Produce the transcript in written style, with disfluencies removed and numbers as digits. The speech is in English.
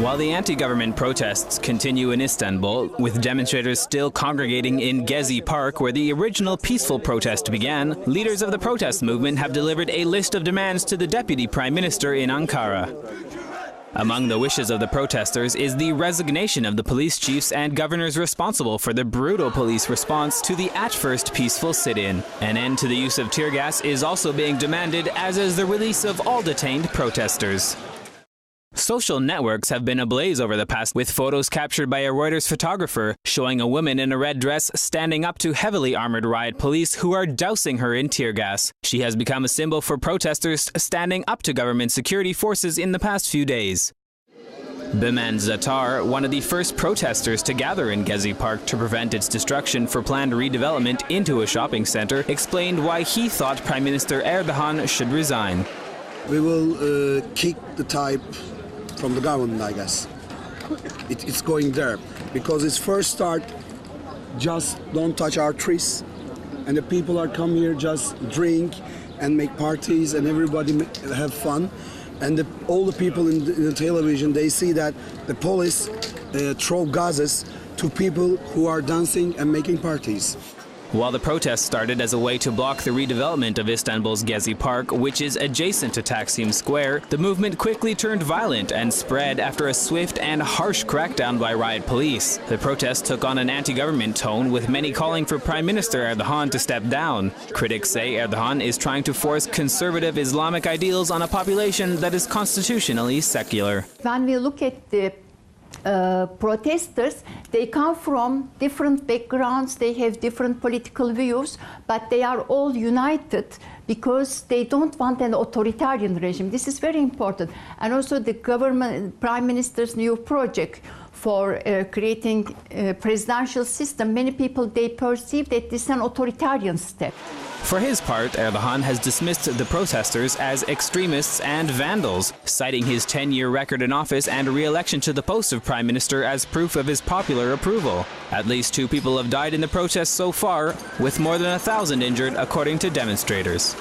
While the anti-government protests continue in Istanbul, with demonstrators still congregating in Gezi Park where the original peaceful protest began, leaders of the protest movement have delivered a list of demands to the deputy prime minister in Ankara. Among the wishes of the protesters is the resignation of the police chiefs and governors responsible for the brutal police response to the at first peaceful sit-in. An end to the use of tear gas is also being demanded, as is the release of all detained protesters. Social networks have been ablaze over the past, with photos captured by a Reuters photographer showing a woman in a red dress standing up to heavily armored riot police who are dousing her in tear gas. She has become a symbol for protesters standing up to government security forces in the past few days. Biman Zatar, one of the first protesters to gather in Gezi Park to prevent its destruction for planned redevelopment into a shopping center, explained why he thought Prime Minister Erdogan should resign. We will kick the type from the government, I guess. It's going there because its first start, just don't touch our trees, and the people are come here just drink and make parties and everybody have fun, and all the people in the television, they see that the police throw gases to people who are dancing and making parties. While the protest started as a way to block the redevelopment of Istanbul's Gezi Park, which is adjacent to Taksim Square, the movement quickly turned violent and spread after a swift and harsh crackdown by riot police. The protest took on an anti-government tone, with many calling for Prime Minister Erdogan to step down. Critics say Erdogan is trying to force conservative Islamic ideals on a population that is constitutionally secular. When we look at the protesters, they come from different backgrounds, they have different political views, but they are all united because they don't want an authoritarian regime. This is very important. And also the government, Prime Minister's new project for creating a presidential system, many people, they perceive that this is an authoritarian step. For his part, Erdogan has dismissed the protesters as extremists and vandals, citing his 10-year record in office and re-election to the post of prime minister as proof of his popular approval. At least 2 people have died in the protests so far, with more than 1,000 injured, according to demonstrators.